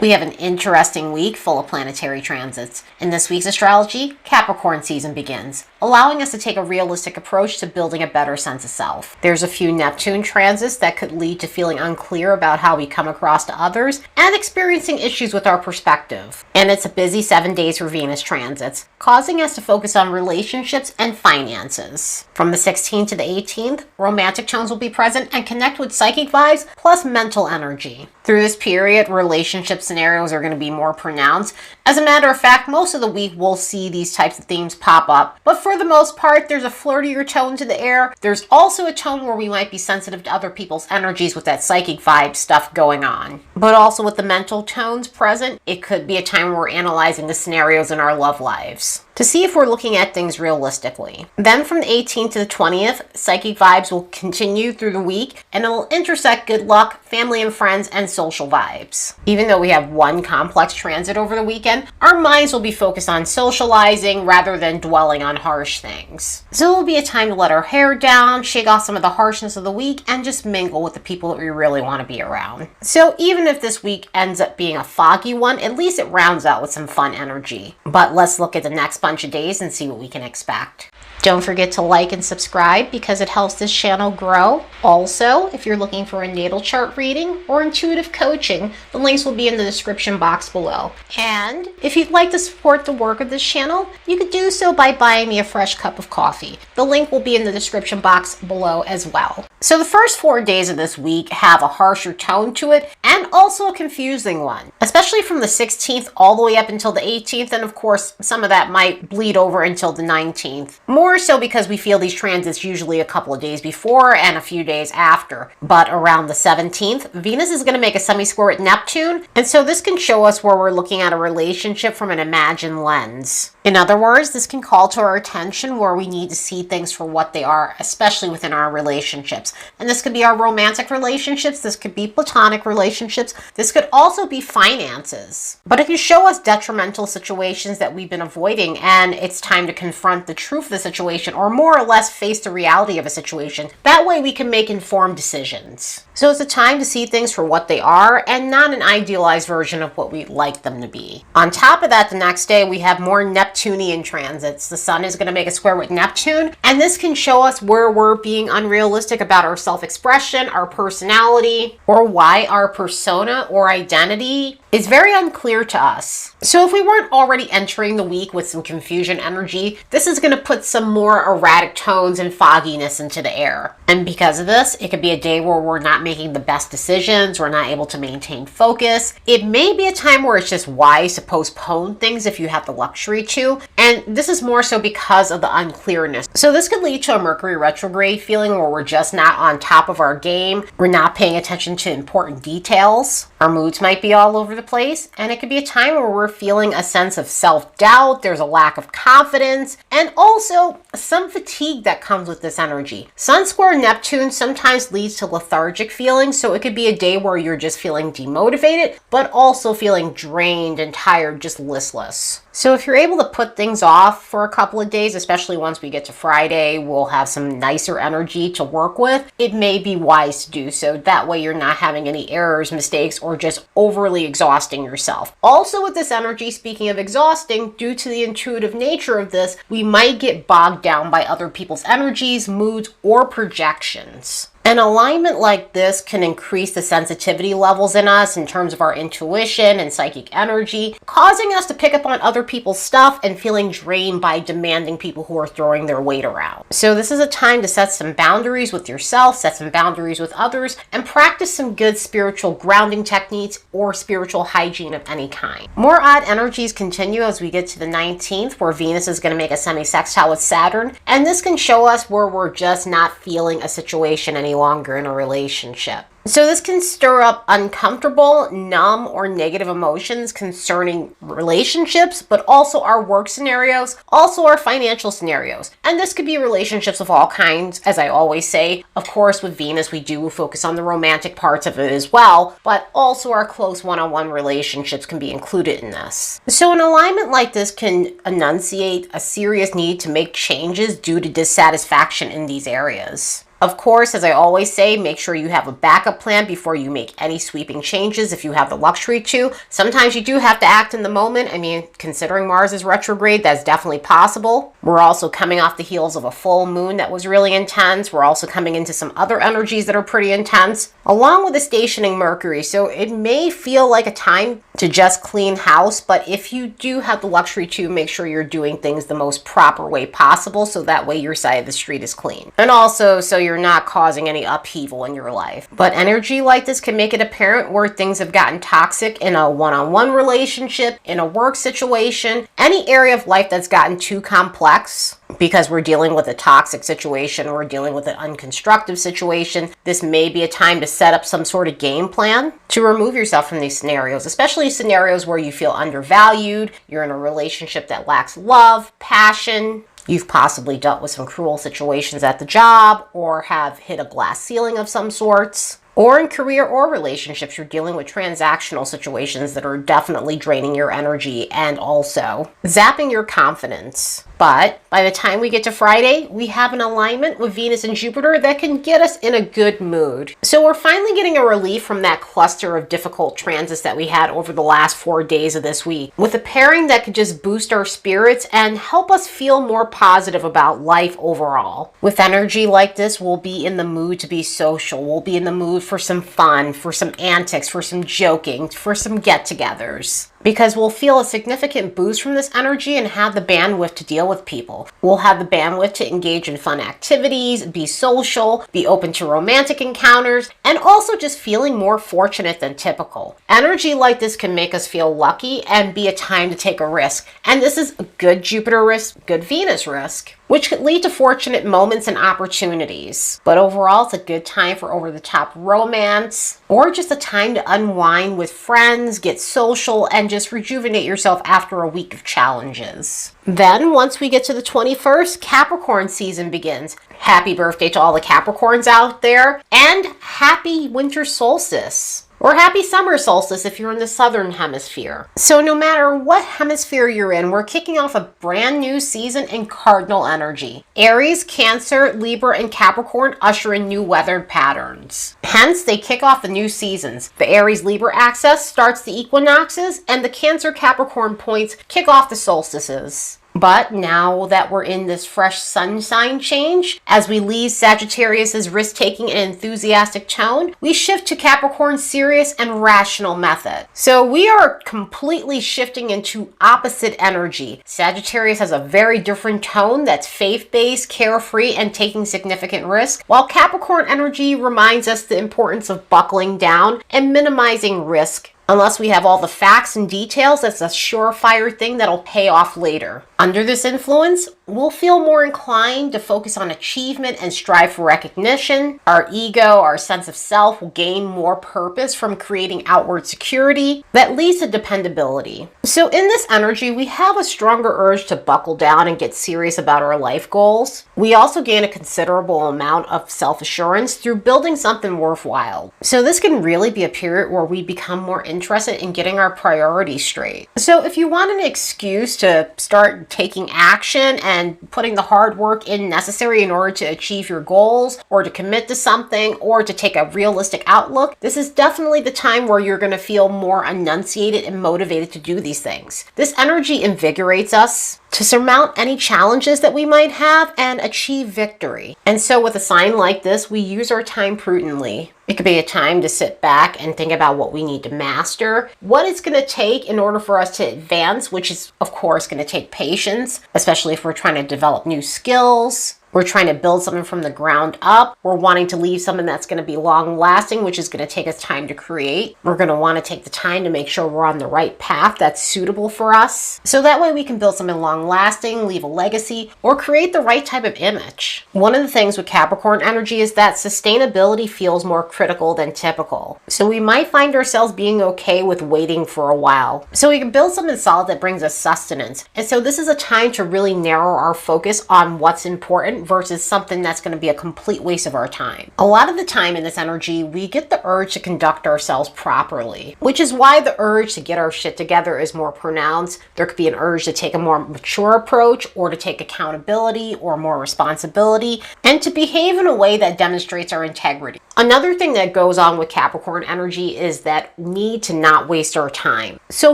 We have an interesting week full of planetary transits. In this week's astrology, Capricorn season begins, allowing us to take a realistic approach to building a better sense of self. There's a few Neptune transits that could lead to feeling unclear about how we come across to others and experiencing issues with our perspective. And it's a busy 7 days for Venus transits, causing us to focus on relationships and finances. From the 16th to the 18th, romantic tones will be present and connect with psychic vibes plus mental energy. Through this period, relationship scenarios are going to be more pronounced. As a matter of fact, most of the week we'll see these types of themes pop up. But for the most part, there's a flirtier tone to the air. There's also a tone where we might be sensitive to other people's energies with that psychic vibe stuff going on. But also with the mental tones present, it could be a time where we're analyzing the scenarios in our love lives to see if we're looking at things realistically. Then from the 18th to the 20th, psychic vibes will continue through the week and it'll intersect good luck, family and friends, and social vibes. Even though we have one complex transit over the weekend, our minds will be focused on socializing rather than dwelling on harsh things. So it'll be a time to let our hair down, shake off some of the harshness of the week, and just mingle with the people that we really want to be around. So even if this week ends up being a foggy one, at least it rounds out with some fun energy. But let's look at the next bunch of days and see what we can expect. Don't forget to like and subscribe because it helps this channel grow. Also, if you're looking for a natal chart reading or intuitive coaching, the links will be in the description box below. And if you'd like to support the work of this channel, you could do so by buying me a fresh cup of coffee. The link will be in the description box below as well. So the first 4 days of this week have a harsher tone to it and also a confusing one, especially from the 16th all the way up until the 18th, and of course some of that might bleed over until the 19th. More so because we feel these transits usually a couple of days before and a few days after. But around the 17th, Venus is going to make a semisquare with Neptune, and so this can show us where we're looking at a relationship from an imagined lens. In other words, this can call to our attention where we need to see things for what they are, especially within our relationships. And this could be our romantic relationships, this could be platonic relationships, this could also be finances. But it can show us detrimental situations that we've been avoiding, and it's time to confront the truth of the situation, or more or less face the reality of a situation. That way we can make informed decisions. So it's a time to see things for what they are and not an idealized version of what we'd like them to be. On top of that, the next day we have more Neptunian transits. The sun is going to make a square with Neptune, and this can show us where we're being unrealistic about our self-expression, our personality, or why our persona or identity is very unclear to us. So if we weren't already entering the week with some confusion energy, this is going to put some more erratic tones and fogginess into the air. And because of this, it could be a day where we're not making the best decisions, we're not able to maintain focus. It may be a time where it's just wise to postpone things if you have the luxury to, and this is more so because of the unclearness. So this could lead to a Mercury retrograde feeling where we're just not on top of our game, we're not paying attention to important details, our moods might be all over the place, and it could be a time where we're feeling a sense of self-doubt, there's a lack of confidence, and also some fatigue that comes with this energy. Sun square Neptune sometimes leads to lethargic feelings, so it could be a day where you're just feeling demotivated, but also feeling drained and tired, just listless. So if you're able to put things off for a couple of days, especially once we get to Friday, we'll have some nicer energy to work with. It may be wise to do so. That way you're not having any errors, mistakes, or just overly exhausting yourself. Also with this energy, speaking of exhausting, due to the intuitive nature of this, we might get bogged down by other people's energies, moods, or projections. An alignment like this can increase the sensitivity levels in us in terms of our intuition and psychic energy, causing us to pick up on other people's stuff and feeling drained by demanding people who are throwing their weight around. So this is a time to set some boundaries with yourself, set some boundaries with others, and practice some good spiritual grounding techniques or spiritual hygiene of any kind. More odd energies continue as we get to the 19th, where Venus is going to make a semisextile with Saturn, and this can show us where we're just not feeling a situation any longer in a relationship. So this can stir up uncomfortable, numb, or negative emotions concerning relationships, but also our work scenarios, also our financial scenarios. And this could be relationships of all kinds, as I always say. Of course, with Venus, we do focus on the romantic parts of it as well, but also our close one-on-one relationships can be included in this. So an alignment like this can enunciate a serious need to make changes due to dissatisfaction in these areas. Of course, as I always say, make sure you have a backup plan before you make any sweeping changes if you have the luxury to. Sometimes you do have to act in the moment. I mean, considering Mars is retrograde, that's definitely possible. We're also coming off the heels of a full moon that was really intense. We're also coming into some other energies that are pretty intense, along with the stationing Mercury. So it may feel like a time to just clean house, but if you do have the luxury to, make sure you're doing things the most proper way possible, so that way your side of the street is clean. And also so you're not causing any upheaval in your life. But energy like this can make it apparent where things have gotten toxic in a one-on-one relationship, in a work situation, any area of life that's gotten too complex. Because we're dealing with a toxic situation, we're dealing with an unconstructive situation, this may be a time to set up some sort of game plan to remove yourself from these scenarios, especially scenarios where you feel undervalued, you're in a relationship that lacks love, passion, you've possibly dealt with some cruel situations at the job, or have hit a glass ceiling of some sorts. Or in career or relationships, you're dealing with transactional situations that are definitely draining your energy and also zapping your confidence. But by the time we get to Friday, we have an alignment with Venus and Jupiter that can get us in a good mood. So we're finally getting a relief from that cluster of difficult transits that we had over the last 4 days of this week, with a pairing that could just boost our spirits and help us feel more positive about life overall. With energy like this, we'll be in the mood to be social. We'll be in the mood for some fun, for some antics, for some joking, for some get-togethers. Because we'll feel a significant boost from this energy and have the bandwidth to deal with people. We'll have the bandwidth to engage in fun activities, be social, be open to romantic encounters, and also just feeling more fortunate than typical. Energy like this can make us feel lucky and be a time to take a risk. And this is a good Jupiter risk, good Venus risk, which could lead to fortunate moments and opportunities. But overall, it's a good time for over-the-top romance, or just a time to unwind with friends, get social, and just rejuvenate yourself after a week of challenges. Then, once we get to the 21st, Capricorn season begins. Happy birthday to all the Capricorns out there, and happy winter solstice. Or happy summer solstice if you're in the southern hemisphere. So no matter what hemisphere you're in, we're kicking off a brand new season in cardinal energy. Aries, Cancer, Libra, and Capricorn usher in new weather patterns. Hence, they kick off the new seasons. The Aries-Libra axis starts the equinoxes, and the Cancer-Capricorn points kick off the solstices. But now that we're in this fresh sun sign change, as we leave Sagittarius's risk-taking and enthusiastic tone, we shift to Capricorn's serious and rational method. So we are completely shifting into opposite energy. Sagittarius has a very different tone that's faith-based, carefree, and taking significant risk, while Capricorn energy reminds us the importance of buckling down and minimizing risk. Unless we have all the facts and details, that's a surefire thing that'll pay off later. Under this influence, we'll feel more inclined to focus on achievement and strive for recognition. Our ego, our sense of self will gain more purpose from creating outward security that leads to dependability. So in this energy, we have a stronger urge to buckle down and get serious about our life goals. We also gain a considerable amount of self-assurance through building something worthwhile. So this can really be a period where we become more interested in getting our priorities straight. So if you want an excuse to start taking action and putting the hard work in necessary in order to achieve your goals, or to commit to something, or to take a realistic outlook, this is definitely the time where you're going to feel more enunciated and motivated to do these things. This energy invigorates us to surmount any challenges that we might have and achieve victory. And so with a sign like this, we use our time prudently. It could be a time to sit back and think about what we need to master, what it's going to take in order for us to advance, which is, of course, going to take patience, especially if we're trying to develop new skills. We're trying to build something from the ground up. We're wanting to leave something that's going to be long lasting, which is going to take us time to create. We're going to want to take the time to make sure we're on the right path that's suitable for us. So that way we can build something long lasting, leave a legacy, or create the right type of image. One of the things with Capricorn energy is that sustainability feels more critical than typical. So we might find ourselves being okay with waiting for a while. So we can build something solid that brings us sustenance. And so this is a time to really narrow our focus on what's important important versus something that's going to be a complete waste of our time. A lot of the time in this energy, we get the urge to conduct ourselves properly, which is why the urge to get our shit together is more pronounced. There could be an urge to take a more mature approach or to take accountability or more responsibility and to behave in a way that demonstrates our integrity. Another thing that goes on with Capricorn energy is that need to not waste our time. So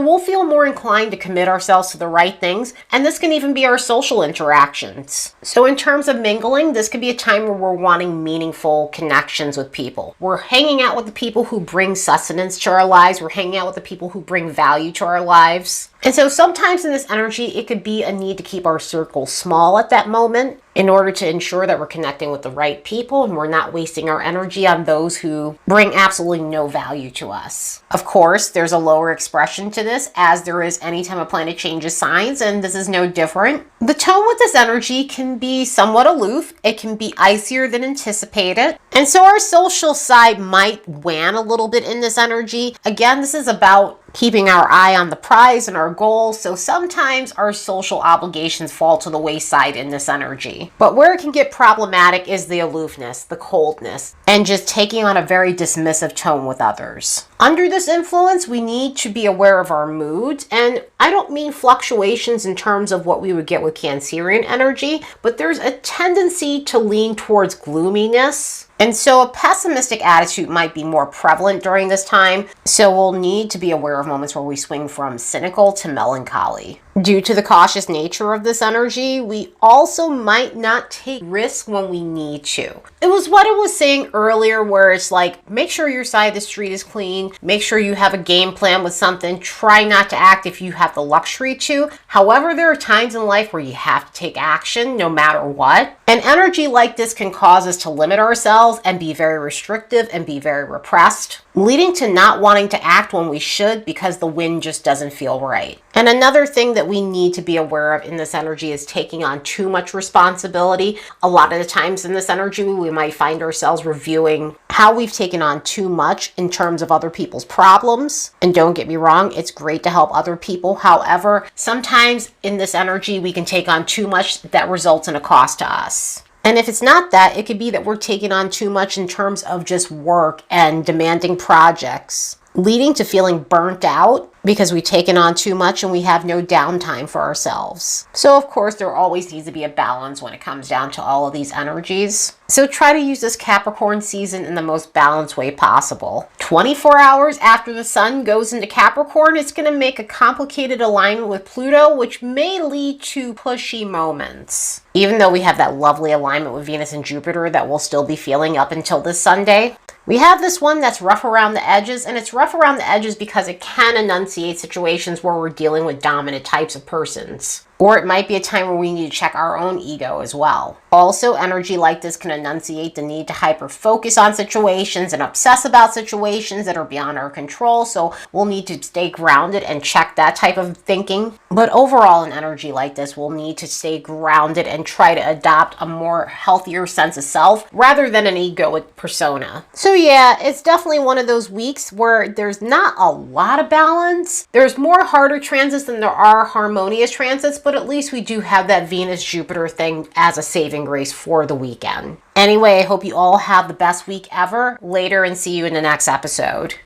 we'll feel more inclined to commit ourselves to the right things, and this can even be our social interactions. So in terms of mingling, this could be a time where we're wanting meaningful connections with people. We're hanging out with the people who bring sustenance to our lives. We're hanging out with the people who bring value to our lives. And so sometimes in this energy, it could be a need to keep our circle small at that moment in order to ensure that we're connecting with the right people and we're not wasting our energy on those who bring absolutely no value to us. Of course, there's a lower expression to this, as there is anytime a planet changes signs, and this is no different. The tone with this energy can be somewhat aloof. It can be icier than anticipated. And so our social side might wane a little bit in this energy. Again, this is about keeping our eye on the prize and our goals, so sometimes our social obligations fall to the wayside in this energy. But where it can get problematic is the aloofness, the coldness, and just taking on a very dismissive tone with others. Under this influence, we need to be aware of our moods, and I don't mean fluctuations in terms of what we would get with Cancerian energy, but there's a tendency to lean towards gloominess. And so a pessimistic attitude might be more prevalent during this time, so we'll need to be aware of moments where we swing from cynical to melancholy. Due to the cautious nature of this energy, we also might not take risks when we need to. It was what I was saying earlier, where it's like, make sure your side of the street is clean, make sure you have a game plan with something, try not to act if you have the luxury to. However, there are times in life where you have to take action no matter what. An energy like this can cause us to limit ourselves and be very restrictive and be very repressed, leading to not wanting to act when we should because the wind just doesn't feel right. And another thing that we need to be aware of in this energy is taking on too much responsibility. A lot of the times in this energy, we might find ourselves reviewing how we've taken on too much in terms of other people's problems. And don't get me wrong, it's great to help other people. However, sometimes in this energy, we can take on too much that results in a cost to us. And if it's not that, it could be that we're taking on too much in terms of just work and demanding projects, leading to feeling burnt out because we've taken on too much and we have no downtime for ourselves. So of course, there always needs to be a balance when it comes down to all of these energies. So try to use this Capricorn season in the most balanced way possible. 24 hours after the sun goes into Capricorn, it's going to make a complicated alignment with Pluto, which may lead to pushy moments. Even though we have that lovely alignment with Venus and Jupiter that we'll still be feeling up until this Sunday, we have this one that's rough around the edges, and it's rough around the edges because it can enunciate situations where we're dealing with dominant types of persons. Or it might be a time where we need to check our own ego as well. Also, energy like this can enunciate the need to hyper-focus on situations and obsess about situations that are beyond our control, so we'll need to stay grounded and check that type of thinking. But overall, an energy like this, we'll need to stay grounded and try to adopt a more healthier sense of self rather than an egoic persona. So yeah, it's definitely one of those weeks where there's not a lot of balance. There's more harder transits than there are harmonious transits, but at least we do have that Venus-Jupiter thing as a saving grace for the weekend. Anyway, I hope you all have the best week ever. Later, and see you in the next episode.